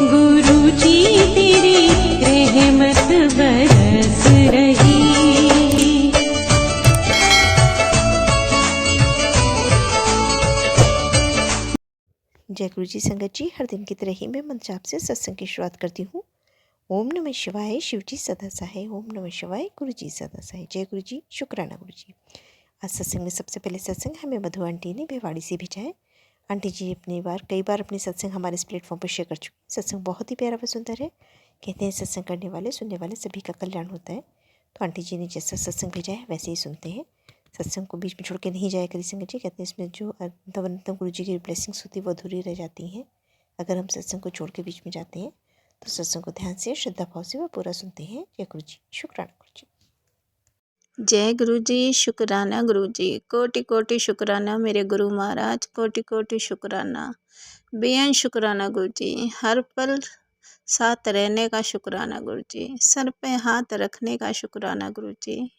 गुरु जी तेरी रहमत बरस रही। जय गुरु जी संगत जी, हर दिन की तरह ही मैं मंत्र जाप से सत्संग की शुरुआत करती हूँ। ओम नमः शिवाय, शिव जी सदा सहाय। ओम नमः शिवाय, गुरु जी सदा सहाय। जय गुरु जी, शुक्राना गुरु जी। आज सत्संग में सबसे पहले सत्संग हमें मधु आंटी ने भिवाड़ी से भेजा है। आंटी जी कई बार अपने सत्संग हमारे इस प्लेटफॉर्म पर शेयर कर चुकी। सत्संग बहुत ही प्यारा व सुंदर है। कहते हैं सत्संग करने वाले सुनने वाले सभी का कल्याण होता है। तो आंटी जी ने जैसा सत्संग भेजा है वैसे ही सुनते हैं। सत्संग को बीच में छोड़ के नहीं जाया करी संगत जी। कहते हैं इसमें जो अंतम गुरु जी की ब्लेसिंग्स होती है वो अधूरी रह जाती हैं अगर हम सत्संग को छोड़ के बीच में जाते हैं। तो सत्संग को ध्यान से श्रद्धा भाव से वो पूरा सुनते हैं। जय गुरु जी, शुक्राना गुरु जी। जय गुरु जी, शुक्राना गुरु जी। कोटि कोटि शुक्राना मेरे गुरु महाराज, कोटि कोटि शुक्राना, बेअंत शुक्राना गुरु जी। हर पल साथ रहने का शुक्राना गुरु जी, सर पे हाथ रखने का शुक्राना गुरु जी।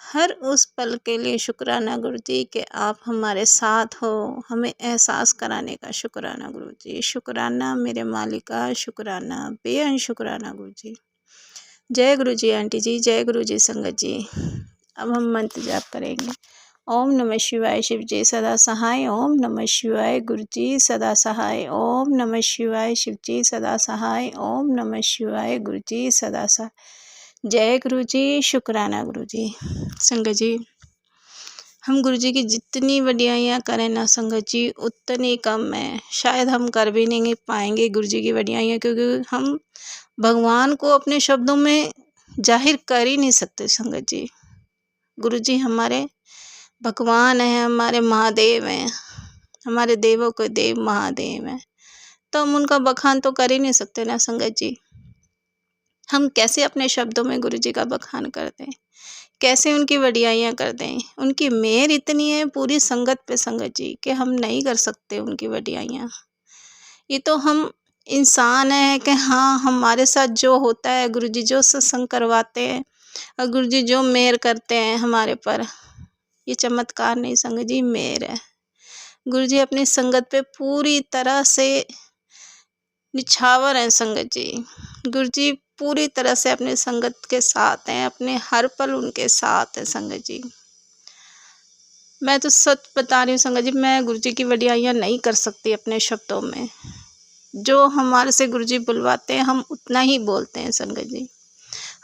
हर उस पल के लिए शुक्राना गुरु जी कि आप हमारे साथ हो, हमें एहसास कराने का शुक्राना गुरु जी। शुक्राना मेरे मालिका, शुक्राना बेअंत शुक्राना गुरु जी। जय गुरु जी आंटी जी, जय गुरु जी संगत जी। अब हम मंत्र जाप करेंगे। ओम नमः शिवाय, शिव जी सदा सहाय। ओम नमः शिवाय, गुरु जी सदा सहाय। ओम नमः शिवाय, शिव जी सदा सहाय। ओम नमः शिवाय, गुरु जी सदा सहाय। जय गुरु जी, शुक्राना गुरु जी। संगत जी, हम गुरु जी की जितनी वडियाइयाँ करें ना संगत जी उतनी कम है। शायद हम कर भी नहीं पाएंगे गुरु जी की वडियाइयाँ, क्योंकि हम भगवान को अपने शब्दों में जाहिर कर ही नहीं सकते संगत जी। गुरु जी हमारे भगवान हैं, हमारे महादेव हैं, हमारे देवों के देव महादेव हैं, तो हम उनका बखान तो कर ही नहीं सकते ना संगत जी। हम कैसे अपने शब्दों में गुरु जी का बखान कर दें, कैसे उनकी वडियाइयाँ कर दें। उनकी मेहर इतनी है पूरी संगत पे संगत जी कि हम नहीं कर सकते उनकी वडियाइयाँ। ये तो हम इंसान हैं कि हाँ, हमारे साथ जो होता है गुरु जी जो सत्संग करवाते हैं और गुरु जी जो मेहर करते हैं हमारे पर, ये चमत्कार नहीं संगत जी, मेहर है। गुरु जी अपनी संगत पे पूरी तरह से निछावर हैं संगत जी। गुरु जी पूरी तरह से अपने संगत के साथ हैं, अपने हर पल उनके साथ है संगत जी। मैं तो सच बता रही हूँ संगत जी, मैं गुरु जी की वडियाइयाँ नहीं कर सकती अपने शब्दों में। जो हमारे से गुरु जी बुलवाते हैं हम उतना ही बोलते हैं संगत जी।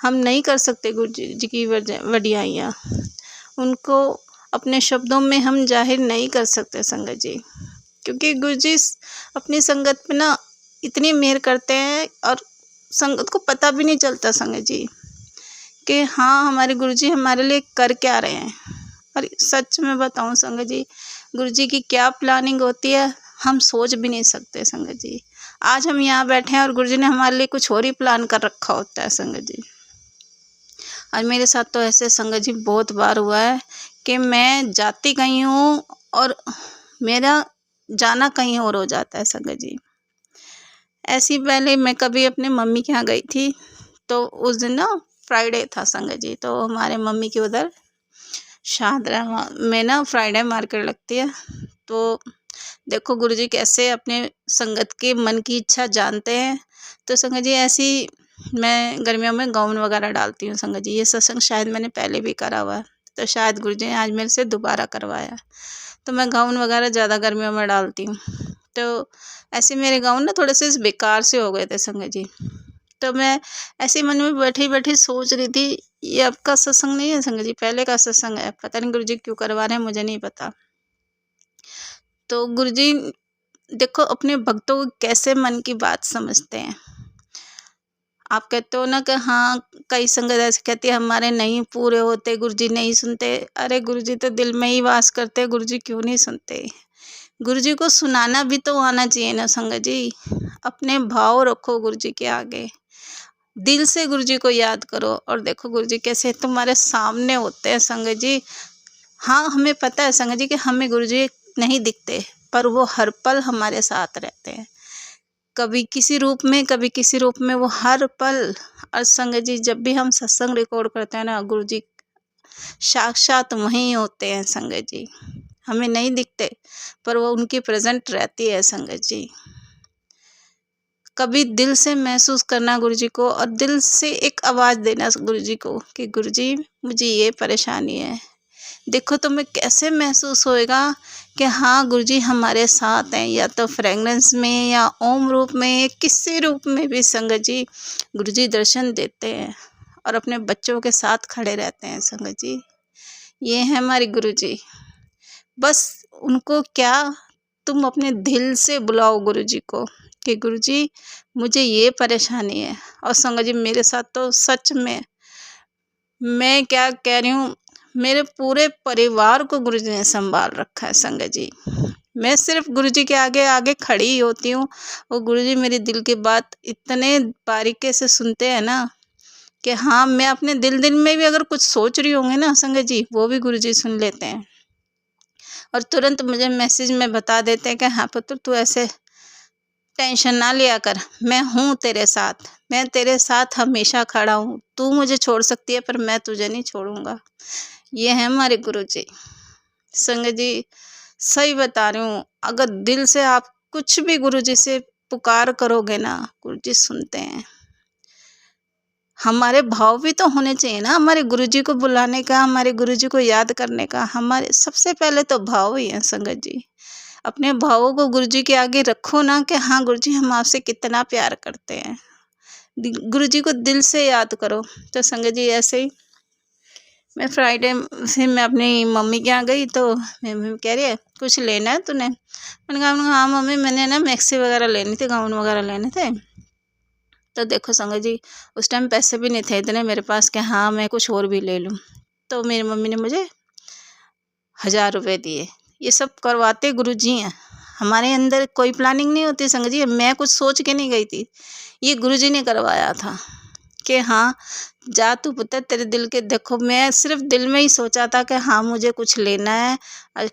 हम नहीं कर सकते गुरु जी की वडियाइयाँ, उनको अपने शब्दों में हम जाहिर नहीं कर सकते संगत जी। क्योंकि गुरु जी अपनी संगत पे ना इतनी मेहर करते हैं और संगत को पता भी नहीं चलता संगत जी कि हाँ हमारे गुरु जी हमारे लिए कर क्या रहे हैं। और सच में बताऊं संगत जी, गुरु जी की क्या प्लानिंग होती है हम सोच भी नहीं सकते संगत जी। आज हम यहाँ बैठे हैं और गुरु जी ने हमारे लिए कुछ और ही प्लान कर रखा होता है संगत जी। और मेरे साथ तो ऐसे संगत जी बहुत बार हुआ है कि मैं जाती कहीं हूँ और मेरा जाना कहीं और हो जाता है संगत जी। ऐसी पहले मैं कभी अपने मम्मी के यहाँ गई थी, तो उस दिन ना फ्राइडे था संगत जी, तो हमारे मम्मी के उधर शाहदरा में ना फ्राइडे मार्केट लगती है। तो देखो गुरु जी कैसे अपने संगत के मन की इच्छा जानते हैं। तो संगत जी ऐसी मैं गर्मियों में गाउन वगैरह डालती हूँ संगत जी। ये सत्संग शायद मैंने पहले भी करा हुआ है, तो शायद गुरु जी ने आज मेरे से दोबारा करवाया। तो मैं गाउन वगैरह ज़्यादा गर्मियों में डालती हूँ। तो ऐसे मेरे गाउन ना थोड़े से बेकार से हो गए थे संगत जी। तो मैं ऐसे मन में बैठी बैठी सोच रही थी ये अब का सत्संग नहीं है संगत जी, पहले का सत्संग है। पता नहीं गुरु जी क्यों करवा रहे हैं, मुझे नहीं पता। तो गुरु जी देखो अपने भक्तों को कैसे मन की बात समझते हैं। आप कहते हो ना कि हाँ कई संगत ऐसे कहती है हमारे नहीं पूरे होते, गुरु जी नहीं सुनते। अरे गुरु जी तो दिल में ही वास करते, गुरु जी क्यों नहीं सुनते। गुरु जी को सुनाना भी तो आना चाहिए ना संगत जी। अपने भाव रखो गुरु जी के आगे, दिल से गुरु जी को याद करो और देखो गुरु जी कैसे तुम्हारे सामने होते हैं संगत जी। हाँ हमें पता है संगत जी कि हमें गुरु जी नहीं दिखते, पर वो हर पल हमारे साथ रहते हैं, कभी किसी रूप में कभी किसी रूप में, वो हर पल। और संगत जी जब भी हम सत्संग रिकॉर्ड करते हैं ना, गुरु जी साक्षात वहीं होते हैं संगत जी। हमें नहीं दिखते पर वो उनकी प्रेजेंट रहती है संगत जी। कभी दिल से महसूस करना गुरु जी को, और दिल से एक आवाज़ देना गुरु जी को कि गुरु जी मुझे ये परेशानी है। देखो तुम्हें कैसे महसूस होएगा कि हाँ गुरु जी हमारे साथ हैं, या तो फ्रेगनेंस में या ओम रूप में, किसी रूप में भी संगत जी गुरु जी दर्शन देते हैं और अपने बच्चों के साथ खड़े रहते हैं। संगत जी ये है हमारे गुरु जी। बस उनको क्या, तुम अपने दिल से बुलाओ गुरु जी को कि गुरु जी मुझे ये परेशानी है। और संगत जी मेरे साथ तो सच में, मैं क्या कह रही हूँ, मेरे पूरे परिवार को गुरु जी ने संभाल रखा है। संगत जी मैं सिर्फ गुरु जी के आगे आगे खड़ी ही होती हूँ, और गुरु जी मेरी दिल की बात इतने बारीकी से सुनते हैं ना कि हाँ, मैं अपने दिल में भी अगर कुछ सोच रही होंगी ना संगत जी, वो भी गुरु जी सुन लेते हैं और तुरंत मुझे मैसेज में बता देते हैं कि हाँ पुत्र तू ऐसे टेंशन ना लिया कर, मैं हूँ तेरे साथ, मैं तेरे साथ हमेशा खड़ा हूँ। तू मुझे छोड़ सकती है पर मैं तुझे नहीं छोड़ूंगा। ये है हमारे गुरु जी। संगत जी सही बता रही हूँ, अगर दिल से आप कुछ भी गुरु जी से पुकार करोगे ना, गुरु जी सुनते हैं। हमारे भाव भी तो होने चाहिए ना हमारे गुरुजी को बुलाने का, हमारे गुरुजी को याद करने का। हमारे सबसे पहले तो भाव ही है संगत जी। अपने भावों को गुरुजी के आगे रखो ना कि हाँ गुरुजी हम आपसे कितना प्यार करते हैं। गुरुजी को दिल से याद करो। तो संगत जी ऐसे ही मैं फ्राइडे से मैं अपनी मम्मी के यहाँ गई, तो मम्मी कह रही है कुछ लेना है तूने। मैंने कहा हाँ मम्मी मैंने ना मैक्सी वगैरह लेनी थी, गाउन वगैरह लेने थे। तो देखो संगत जी उस टाइम पैसे भी नहीं थे इतने मेरे पास कि हाँ मैं कुछ और भी ले लूँ। तो मेरी मम्मी ने मुझे 1000 रुपये दिए। ये सब करवाते गुरु जी हैं। हमारे अंदर कोई प्लानिंग नहीं होती संगत जी, मैं कुछ सोच के नहीं गई थी, ये गुरु जी ने करवाया था कि हाँ जा तू पुत्र तेरे दिल के। देखो मैं सिर्फ दिल में ही सोचा था कि हाँ मुझे कुछ लेना है,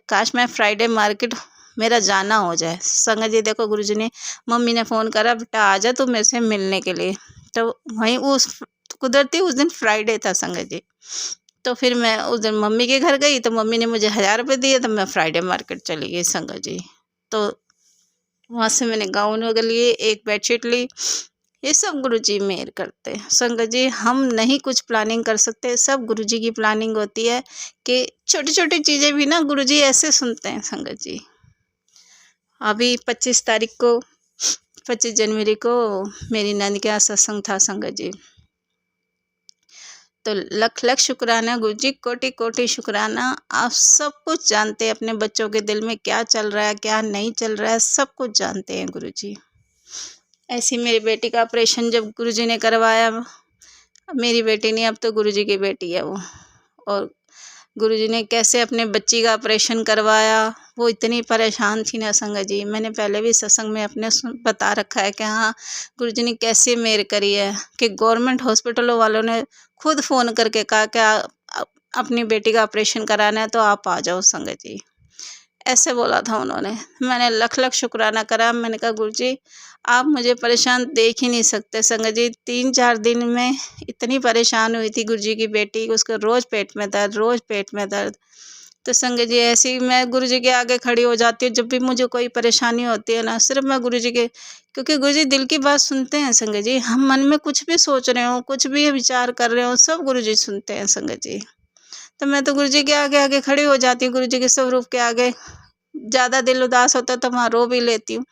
काश मैं फ्राइडे मार्केट मेरा जाना हो जाए। संगत जी देखो गुरुजी ने, मम्मी ने फ़ोन करा बेटा आ जा तू मेरे से मिलने के लिए। तो वहीं उस कुदरती उस दिन फ्राइडे था संगत जी। तो फिर मैं उस दिन मम्मी के घर गई, तो मम्मी ने मुझे 1000 रुपये दिए, तो मैं फ्राइडे मार्केट चली गई संगत जी। तो वहाँ से मैंने गाउन वगैरह लिए, एक बेडशीट ली। ये सब गुरुजी मेहर करते हैं संगत जी। हम नहीं कुछ प्लानिंग कर सकते, सब गुरुजी की प्लानिंग होती है कि छोटी छोटी चीज़ें भी ना गुरुजी ऐसे सुनते हैं संगत जी। अभी 25 तारीख को 25 जनवरी को मेरी नंद के यहाँ सत्संग था संगत जी। तो लख लख शुक्राना गुरुजी, कोटि कोटि शुक्राना। आप सब कुछ जानते हैं, अपने बच्चों के दिल में क्या चल रहा है क्या नहीं चल रहा है सब कुछ जानते हैं गुरुजी। ऐसी मेरी बेटी का ऑपरेशन जब गुरुजी ने करवाया, मेरी बेटी नहीं अब तो गुरुजी की बेटी है वो, और गुरुजी ने कैसे अपने बच्ची का ऑपरेशन करवाया, वो इतनी परेशान थी ना संगत जी। मैंने पहले भी सत्संग में अपने बता रखा है कि हाँ गुरुजी ने कैसे मेहर करी है कि गवर्नमेंट हॉस्पिटलों वालों ने खुद फ़ोन करके कहा कि अपनी बेटी का ऑपरेशन कराना है तो आप आ जाओ संगत जी, ऐसे बोला था उन्होंने। मैंने लख लख शुक्राना करा। मैंने कहा गुरुजी आप मुझे परेशान देख ही नहीं सकते संगत जी। 3-4 दिन में इतनी परेशान हुई थी गुरुजी की बेटी, उसको रोज़ पेट में दर्द, रोज़ पेट में दर्द। तो संगत जी ऐसे ही मैं गुरुजी के आगे खड़ी हो जाती हूँ। जब भी मुझे कोई परेशानी होती है ना, सिर्फ मैं गुरुजी के, क्योंकि गुरुजी दिल की बात सुनते हैं संगत जी। हम मन में कुछ भी सोच रहे हो, कुछ भी विचार कर रहे हो, सब गुरुजी सुनते हैं संगत जी। तो मैं तो गुरुजी के आगे आगे खड़ी हो जाती हूँ, गुरुजी के स्वरूप के आगे। ज़्यादा दिल उदास होता तो वहाँ रो भी लेती हूँ।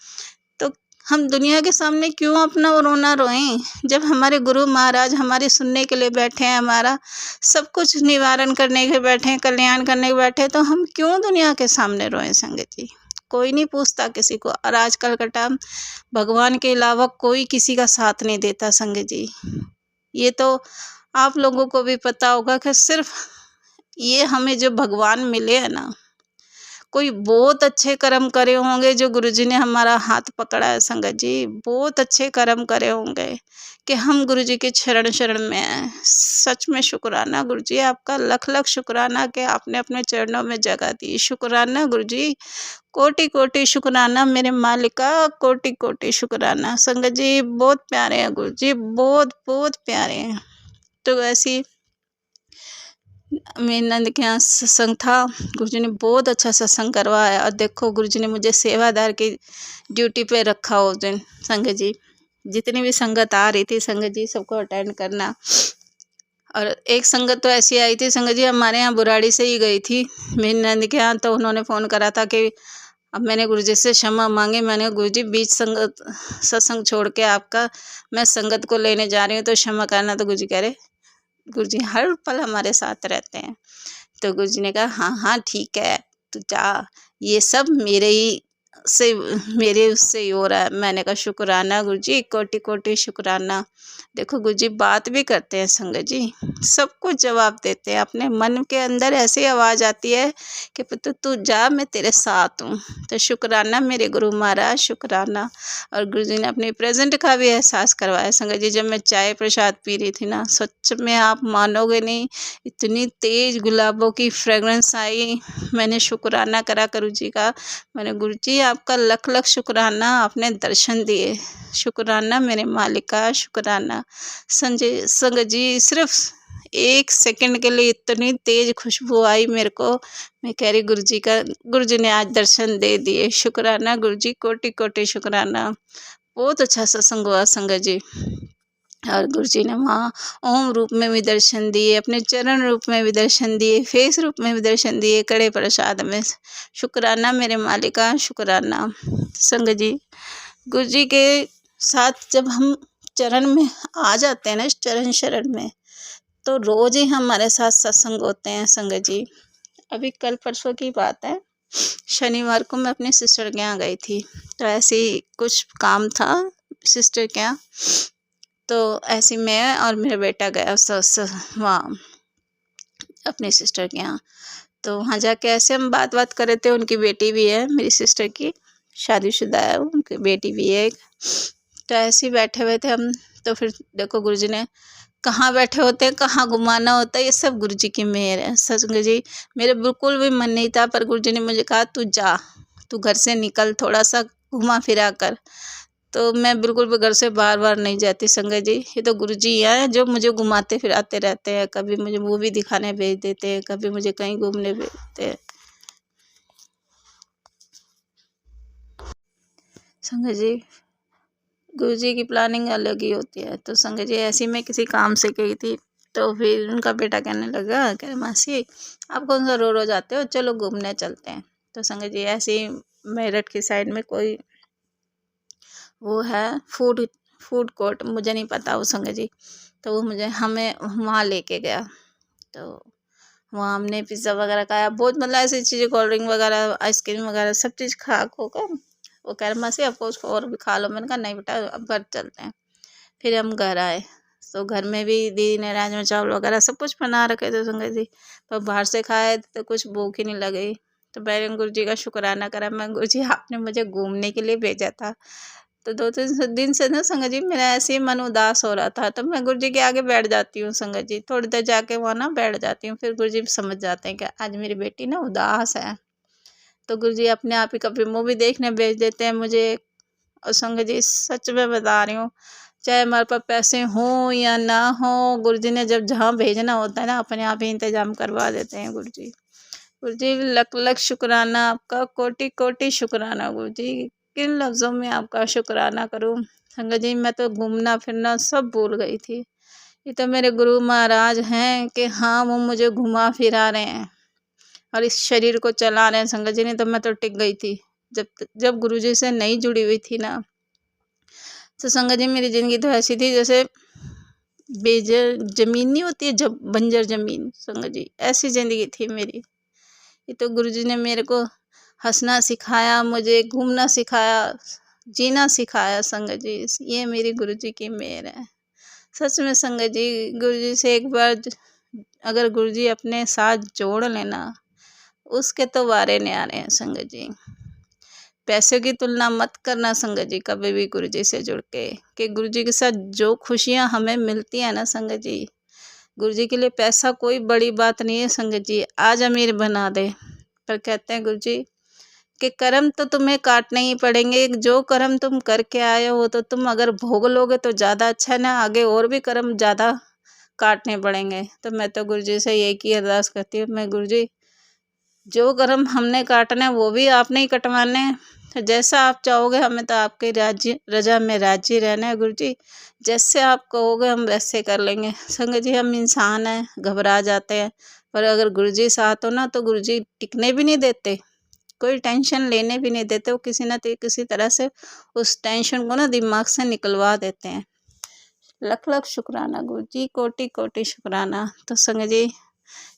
तो हम दुनिया के सामने क्यों अपना रोना रोएं, जब हमारे गुरु महाराज हमारे सुनने के लिए बैठे हैं, हमारा सब कुछ निवारण करने के बैठे हैं, कल्याण करने के बैठे हैं, तो हम क्यों दुनिया के सामने रोएं संगत जी। कोई नहीं पूछता किसी को, और आजकल का टाइम भगवान के अलावा कोई किसी का साथ नहीं देता संगत जी। ये तो आप लोगों को भी पता होगा कि सिर्फ ये हमें जो भगवान मिले हैं ना, कोई बहुत अच्छे कर्म करे होंगे जो गुरुजी ने हमारा हाथ पकड़ा है संगत जी। बहुत अच्छे कर्म करे होंगे कि हम गुरुजी के शरण शरण में हैं। सच में शुक्राना गुरुजी, आपका लख लख शुक्राना कि आपने अपने चरणों में जगह दी। शुक्राना गुरुजी, कोटि कोटि शुक्राना मेरे मालिका, कोटि कोटि शुक्राना संगत जी। बहुत प्यारे हैं गुरुजी, बहुत बहुत प्यारे हैं। तो ऐसी मेरी नंद के यहाँ सत्संग था, गुरुजी ने बहुत अच्छा सत्संग करवाया। और देखो गुरुजी ने मुझे सेवादार की ड्यूटी पे रखा उस दिन संगत जी। जितनी भी संगत आ रही थी संगत जी सबको अटेंड करना। और एक संगत तो ऐसी आई थी संगत जी, हमारे यहाँ बुराड़ी से ही गई थी मेरी नंद के यहाँ। तो उन्होंने फ़ोन करा था कि अब मैंने गुरुजी से क्षमा मांगी। मैंने कहा गुरुजी बीच संगत सत्संग छोड़ के आपका मैं संगत को लेने जा रही हूँ तो क्षमा करना। तो गुरुजी कह रहे गुरुजी हर पल हमारे साथ रहते हैं। तो गुरुजी ने कहा हाँ हाँ ठीक है तू जा, ये सब मेरे उससे ही हो रहा है। मैंने कहा शुक्राना गुरुजी, कोटि कोटि शुक्राना। देखो गुरुजी बात भी करते हैं संगत जी, सबको जवाब देते हैं। अपने मन के अंदर ऐसी आवाज़ आती है कि पुत्र तू जा, मैं तेरे साथ हूँ। तो शुक्राना मेरे गुरु महाराज, शुक्राना। और गुरुजी ने अपने प्रेजेंट का भी एहसास करवाया संगत जी। जब मैं चाय प्रसाद पी रही थी ना, सच में आप मानोगे नहीं, इतनी तेज़ गुलाबों की फ्रेगरेंस आई। मैंने शुक्राना करा गुरुजी का। मैंने गुरुजी आपका लख लख शुक्राना, आपने दर्शन दिए। शुक्राना मेरे मालिक का, शुक्राना। संगत जी सिर्फ 1 सेकंड के लिए इतनी तेज़ खुशबू आई मेरे को। मैं कह रही गुरुजी ने आज दर्शन दे दिए। शुक्राना गुरुजी, कोटि कोटि शुक्राना। बहुत अच्छा सत्संग हुआ संगत जी। और गुरुजी ने वहाँ ओम रूप में भी दर्शन दिए, अपने चरण रूप में भी दर्शन दिए, फेस रूप में भी दर्शन दिए, कड़े प्रसाद में। शुक्राना मेरे मालिका, शुक्राना। संगत जी गुरुजी के साथ जब हम चरण में आ जाते हैं ना, चरण शरण में, तो रोज ही हमारे साथ सत्संग होते हैं संगत जी। अभी कल परसों की बात है, शनिवार को मैं अपनी सिस्टर के यहाँ गई थी। तो ऐसे ही कुछ काम था सिस्टर के यहाँ, तो ऐसे मैं और मेरा बेटा गया वहाँ अपनी सिस्टर के यहाँ। तो वहाँ जाके ऐसे हम बात कर रहे थे। उनकी बेटी भी है मेरी सिस्टर की, शादीशुदा है, उनकी बेटी भी है एक। तो ऐसे ही बैठे हुए थे हम। तो फिर देखो गुरुजी ने कहाँ बैठे होते हैं, कहाँ घुमाना होता है, ये सब गुरुजी की मेहर है। संगत जी मेरे बिल्कुल भी मन नहीं था, पर गुरुजी ने मुझे कहा तू जा, तू घर से निकल, थोड़ा सा घुमा फिरा कर। तो मैं बिल्कुल भी घर से बार नहीं जाती संगत जी। ये तो गुरुजी हैं जो मुझे घुमाते फिराते रहते हैं। कभी मुझे मूवी दिखाने भेज देते हैं, कभी मुझे कहीं घूमने भेज देते हैं। संगत जी गुरुजी की प्लानिंग अलग ही होती है। तो संगत जी ऐसी मैं किसी काम से गई थी, तो फिर उनका बेटा कहने लगा, कह रहे मासी आप कौन सा रो जाते हो, चलो घूमने चलते हैं। तो संगत जी ऐसे ही मेरठ की साइड में कोई वो है फूड कोर्ट, मुझे नहीं पता वो संगत जी। तो वो हमें वहाँ लेके गया। तो वहाँ हमने पिज़्ज़ा वगैरह खाया, बहुत मतलब ऐसी चीज़ें, कोल्ड ड्रिंक वगैरह, आइसक्रीम वगैरह सब चीज़ खा कर वो कह रहे मासी आपको उसको और भी खा लो। मैंने कहा नहीं बेटा अब घर चलते हैं। फिर हम घर आए, तो घर में भी दीदी ने राजमा चावल वगैरह सब कुछ बना रखे थे संगत जी। पर बाहर से खाए तो कुछ भूख ही नहीं लगी। तो मैंने गुरुजी का शुक्राना करा। मैं गुरुजी आपने मुझे घूमने के लिए भेजा था। तो 2-3 दिन से ना संगत जी मेरा ऐसे ही मन उदास हो रहा था। तो मैं गुरुजी के आगे बैठ जाती हूँ संगत जी, थोड़ी देर जाके वहाँ ना बैठ जाती हूँ। फिर गुरुजी समझ जाते हैं कि आज मेरी बेटी ना उदास है। तो गुरुजी अपने आप ही कभी मूवी देखने भेज देते हैं मुझे। और संगत जी सच में बता रही हूँ, चाहे हमारे पास पैसे हों या ना हो, गुरुजी ने जब जहाँ भेजना होता है ना, अपने आप ही इंतजाम करवा देते हैं गुरुजी। गुरुजी लख लख शुक्राना आपका, कोटि कोटि शुक्राना गुरुजी। किन लफ्ज़ों में आपका शुक्राना करूं। संगत जी मैं तो घूमना फिरना सब भूल गई थी। ये तो मेरे गुरु महाराज हैं कि हाँ वो मुझे घुमा फिरा रहे हैं और इस शरीर को चला रहे हैं संगत जी। नहीं तो मैं तो टिक गई थी जब गुरुजी से नहीं जुड़ी हुई थी ना। तो संगत जी मेरी ज़िंदगी तो ऐसी थी जैसे बेजर ज़मीन नहीं होती है, जब बंजर ज़मीन, संगत जी ऐसी ज़िंदगी थी मेरी। ये तो गुरुजी ने मेरे को हंसना सिखाया, मुझे घूमना सिखाया, जीना सिखाया संगत जी। ये मेरी गुरुजी की मेहर है। सच में संगत जी गुरुजी से एक बार अगर गुरुजी अपने साथ जोड़ लेना, उसके तो वारे न्यारे हैं संगत जी। पैसों की तुलना मत करना संगत जी कभी भी गुरुजी से जुड़ के, कि गुरुजी के साथ जो खुशियाँ हमें मिलती हैं ना संगत जी, गुरुजी के लिए पैसा कोई बड़ी बात नहीं है संगत जी, आज अमीर बना दे। पर कहते हैं गुरुजी कि कर्म तो तुम्हें काटने ही पड़ेंगे। जो कर्म तुम करके आए हो तो तुम अगर भोग लोगे तो ज़्यादा अच्छा है ना, आगे और भी कर्म ज़्यादा काटने पड़ेंगे। तो मैं तो गुरुजी से यही की अरदास करती हूँ, मैं गुरुजी जो कर्म हमने काटना है वो भी आपने ही कटवाने हैं। तो जैसा आप चाहोगे, हमें तो आपके राज्य रजा में राज्य रहना है गुरु जी। जैसे आप कहोगे हम वैसे कर लेंगे। संगत जी हम इंसान हैं, घबरा जाते हैं, पर अगर गुरु जी साथ हो ना तो गुरु जी टिकने भी नहीं देते, कोई टेंशन लेने भी नहीं देते। वो किसी न किसी तरह से उस टेंशन को ना दिमाग से निकलवा देते हैं। लख लख शुक्राना गुरु जी, कोटि कोटि शुक्राना। तो संगत जी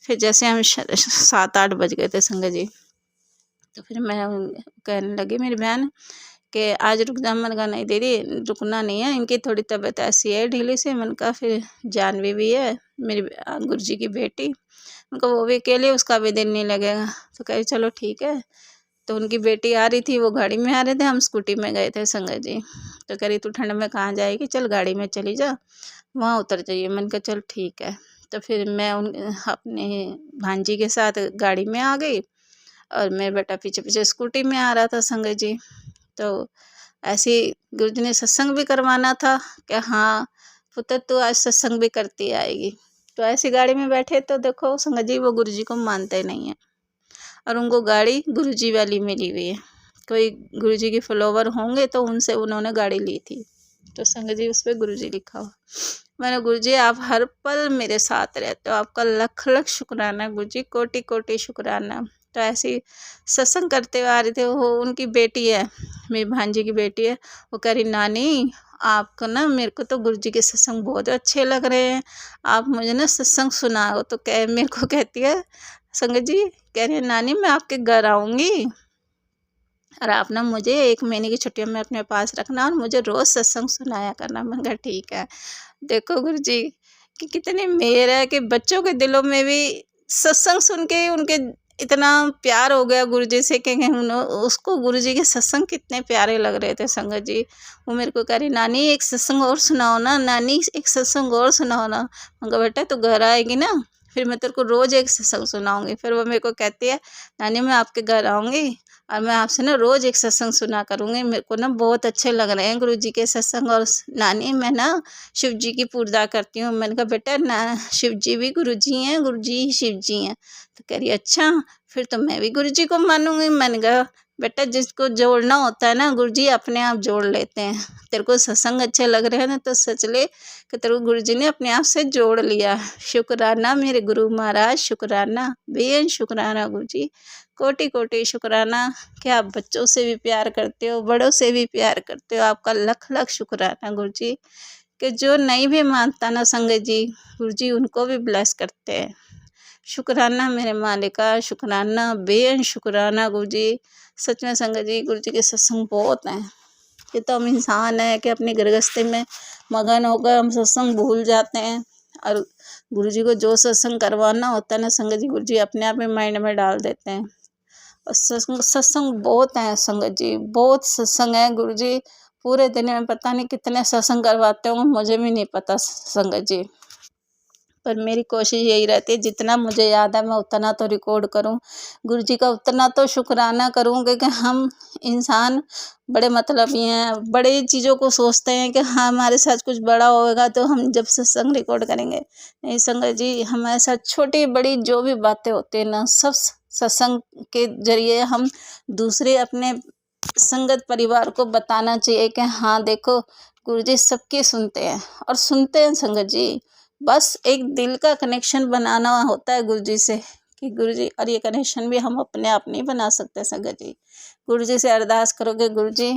फिर जैसे हम 7-8 बज गए थे संगत जी, तो फिर मैं कहने लगी मेरी बहन कि आज रुक जा। मैंने कहा नहीं दीदी रुकना नहीं है, इनकी थोड़ी तबीयत ऐसी है ढीली सी। मैंने कहा फिर जानवी भी है मेरी गुरुजी की बेटी, उनको वो भी अकेले, उसका भी दिल नहीं लगेगा। तो कही चलो ठीक है। तो उनकी बेटी आ रही थी, वो गाड़ी में आ रहे थे, हम स्कूटी में गए थे संगत जी। तो कह रही तू ठंड में कहाँ जाएगी, चल गाड़ी में चली जा, वहाँ उतर जाइए। मैंने कहा चल ठीक है। तो फिर मैं अपने भांजी के साथ गाड़ी में आ गई और मेरा बेटा पीछे पीछे स्कूटी में आ रहा था संगत जी। तो ऐसे ही गुरुजी ने सत्संग भी करवाना था कि हाँ पुत्र तू आज सत्संग भी करती आएगी। तो ऐसी गाड़ी में बैठे तो देखो संगत जी वो गुरुजी को मानते नहीं है, और उनको गाड़ी गुरुजी वाली मिली हुई है। कोई गुरुजी के फॉलोवर होंगे तो उनसे उन्होंने गाड़ी ली थी, तो संगत जी उस पर गुरुजी लिखा हुआ। मैंने गुरुजी आप हर पल मेरे साथ रहते हो, आपका लख लख शुक्राना गुरुजी, कोटि कोटि शुक्राना। तो ऐसे ही सत्संग करते हुए आ रहे थे। वो उनकी बेटी है, मेरी भांजी की बेटी है, वो कह रही नानी आपको ना, मेरे को तो गुरुजी के सत्संग बहुत अच्छे लग रहे हैं, आप मुझे ना सत्संग सुनाओ। तो मेरे को कहती है संगत जी, कह रही है नानी मैं आपके घर आऊँगी और आप ना मुझे 1 महीने की छुट्टियों में अपने पास रखना और मुझे रोज़ सत्संग सुनाया करना। मैंने कहा ठीक है। देखो गुरुजी कि कितनी मेहर है कि बच्चों के दिलों में भी सत्संग सुन के उनके इतना प्यार हो गया गुरुजी से कि उसको गुरुजी के सत्संग कितने प्यारे लग रहे थे संगत जी। वो मेरे को कह रही नानी एक सत्संग और सुनाओ ना, नानी एक सत्संग और सुनाओ ना। मैंने कहा बेटा तू घर आएगी ना फिर मैं तेरे को रोज़ एक सत्संग सुनाऊंगी। फिर वो मेरे को कहती है नानी मैं आपके घर आऊँगी और मैं आपसे ना रोज़ एक सत्संग सुना करूँगी, मेरे को ना बहुत अच्छे लग रहे हैं गुरुजी के सत्संग। और नानी मैं ना शिव जी की पूजा करती हूँ। मैंने कहा बेटा ना शिव जी भी गुरुजी हैं, गुरुजी ही शिव जी हैं। तो कह रही अच्छा फिर तो मैं भी गुरुजी को मानूंगी। मैंने कहा बेटा जिसको जोड़ना होता है ना गुरुजी अपने आप जोड़ लेते हैं। तेरे को सत्संग अच्छे लग रहे हैं ना तो सच ले कि तेरे को गुरुजी ने अपने आप से जोड़ लिया। शुक्राना मेरे गुरु महाराज, शुक्राना बेअन शुक्राना गुरुजी, कोटि कोटि शुक्राना कि आप बच्चों से भी प्यार करते हो, बड़ों से भी प्यार करते हो। आपका लख लख शुक्राना गुरुजी कि जो नहीं भी मानता ना संगत जी, गुरुजी उनको भी ब्लेस करते हैं। शुक्राना मेरे मालिका, शुक्राना बेअन शुक्राना गुरुजी। सच में संगत जी गुरुजी के सत्संग बहुत हैं। ये तो हम इंसान हैं कि अपनी गृहस्थी में मगन होकर हम सत्संग भूल जाते हैं, और गुरुजी को जो सत्संग करवाना होता है ना संगत जी गुरुजी अपने आप ही माइंड में डाल देते हैं। और सत्संग बहुत हैं संगत जी, बहुत सत्संग है गुरुजी। पूरे दिन में पता नहीं कितने सत्संग करवाते होंगे, मुझे भी नहीं पता संगत जी। पर मेरी कोशिश यही रहती है जितना मुझे याद है मैं उतना तो रिकॉर्ड करूं, गुरुजी का उतना तो शुक्राना करूं क्योंकि हम इंसान बड़े मतलबी हैं, बड़े चीज़ों को सोचते हैं कि हाँ हमारे साथ कुछ बड़ा होगा तो हम जब सत्संग रिकॉर्ड करेंगे। नहीं संगत जी हमारे साथ छोटी बड़ी जो भी बातें होती हैं ना सब सत्संग के जरिए हम दूसरे अपने संगत परिवार को बताना चाहिए कि हाँ देखो गुरुजी सबकी सुनते हैं, और सुनते हैं संगत जी। बस एक दिल का कनेक्शन बनाना होता है गुरुजी से कि गुरुजी, और ये कनेक्शन भी हम अपने आप नहीं बना सकते संगत जी। गुरुजी से अरदास करोगे गुरुजी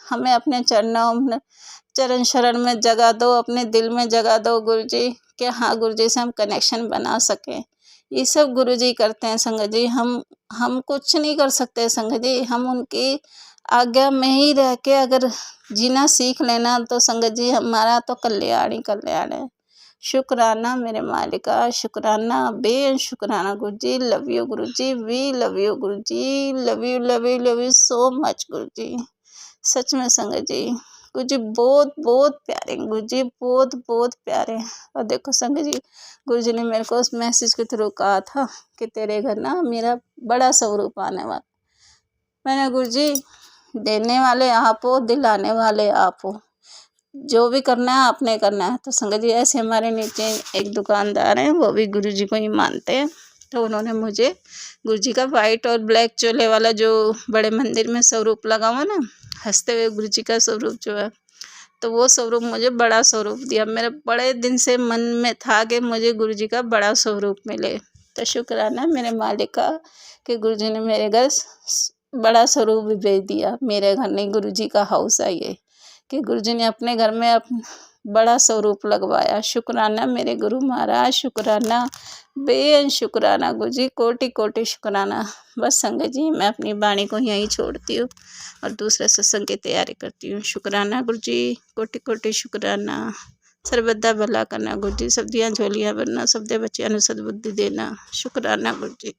हमें अपने चरण शरण में जगह दो, अपने दिल में जगह दो गुरुजी कि हाँ गुरुजी से हम कनेक्शन बना सकें। ये सब गुरुजी करते हैं संगत जी। हम कुछ नहीं कर सकते संगत जी, हम उनकी आज्ञा में ही रह के अगर जीना सीख लेना तो संगत जी हमारा तो कल्याण ही कल्याण है। शुक्राना मेरे मालिका, शुक्राना बेअन शुक्राना Guruji. Love you Guruji, we love you Guruji, love you so much Guruji. सच में संगत जी गुरुजी बहुत बहुत प्यारे गुरुजी, बहुत बहुत प्यारे। और देखो संगत जी गुरुजी ने मेरे को उस मैसेज के थ्रू कहा था कि तेरे घर ना मेरा बड़ा स्वरूप आने वाला। मैंने गुरुजी देने वाले आप हो, दिलाने वाले आप हो, जो भी करना है आपने करना है। तो संगत जी ऐसे हमारे नीचे एक दुकानदार हैं, वो भी गुरुजी को ही मानते हैं। तो उन्होंने मुझे गुरु जी का वाइट और ब्लैक चोले वाला जो बड़े मंदिर में स्वरूप लगा हुआ ना, हंसते हुए गुरु जी का स्वरूप जो है, तो वो स्वरूप मुझे बड़ा स्वरूप दिया। मेरे बड़े दिन से मन में था कि मुझे गुरु जी का बड़ा स्वरूप मिले। तो शुक्राना मेरे मालिक का कि गुरु जी ने मेरे घर बड़ा स्वरूप भी भेज दिया। मेरे घर नहीं, गुरु जी का हाउस है ये, कि गुरु जी ने अपने घर में बड़ा स्वरूप लगवाया। शुक्राना मेरे गुरु महाराज, शुक्राना बेअंत शुक्राना गुरु जी, कोटि कोटि शुक्राना। बस संगत जी, मैं अपनी वाणी को यहीं छोड़ती हूँ और दूसरे सत्संग की तैयारी करती हूँ। शुक्राना गुरु जी, कोटि कोटि शुक्राना। सर्वदा भला करना गुरु जी, सबदियाँ झोलियाँ भरना, सबदे बच्चियां नूं सद्बुद्धि देना। शुक्राना गुरु जी।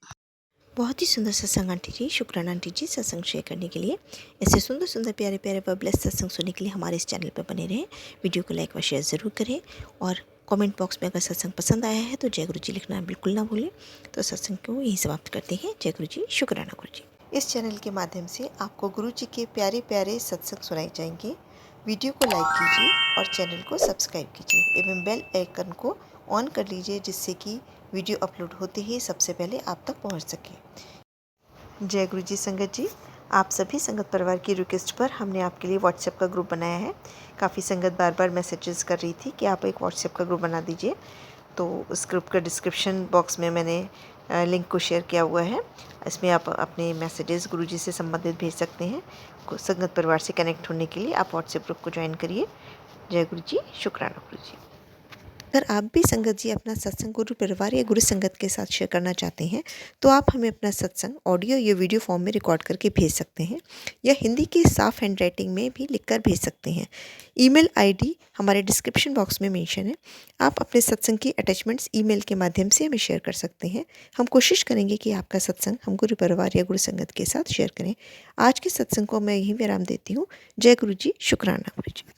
बहुत ही सुंदर सत्संग आंटी जी, शुक्राना आंटी जी सत्संग शेयर करने के लिए। ऐसे सुंदर सुंदर प्यारे प्यारे व ब्लेस्ड सत्संग सुनने के लिए हमारे इस चैनल पर बने रहें। वीडियो को लाइक व शेयर ज़रूर करें और कमेंट बॉक्स में अगर सत्संग पसंद आया है तो जय गुरु जी लिखना बिल्कुल ना भूलें। तो सत्संग को यहीं समाप्त करते हैं। जय गुरु जी, शुक्राना गुरु जी। इस चैनल के माध्यम से आपको गुरु जी के प्यारे प्यारे सत्संग सुनाए जाएंगे। वीडियो को लाइक कीजिए और चैनल को सब्सक्राइब कीजिए एवं बेल आइकन को ऑन कर लीजिए, जिससे कि वीडियो अपलोड होते ही सबसे पहले आप तक पहुंच सके। जय गुरु जी संगत जी, आप सभी संगत परिवार की रिक्वेस्ट पर हमने आपके लिए व्हाट्सएप का ग्रुप बनाया है। काफ़ी संगत बार बार मैसेजेस कर रही थी कि आप एक व्हाट्सएप का ग्रुप बना दीजिए, तो उस ग्रुप का डिस्क्रिप्शन बॉक्स में मैंने लिंक को शेयर किया हुआ है। इसमें आप अपने मैसेजेस गुरु जी से संबंधित भेज सकते हैं। संगत परिवार से कनेक्ट होने के लिए आप व्हाट्सएप ग्रुप को ज्वाइन करिए। जय गुरु जी, शुक्राना गुरु जी। अगर आप भी संगत जी अपना सत्संग गुरु परिवार या गुरु संगत के साथ शेयर करना चाहते हैं तो आप हमें अपना सत्संग ऑडियो या वीडियो फॉर्म में रिकॉर्ड करके भेज सकते हैं या हिंदी की साफ हैंड राइटिंग में भी लिखकर भेज सकते हैं। ईमेल आईडी हमारे डिस्क्रिप्शन बॉक्स में मेंशन है। आप अपने सत्संग की अटैचमेंट्स ईमेल के माध्यम से हमें शेयर कर सकते हैं। हम कोशिश करेंगे कि आपका सत्संग हम गुरु परिवार या गुरु संगत के साथ शेयर करें। आज के सत्संग को मैं यहीं विराम देती हूँ। जय गुरु जी, शुक्राना गुरु जी।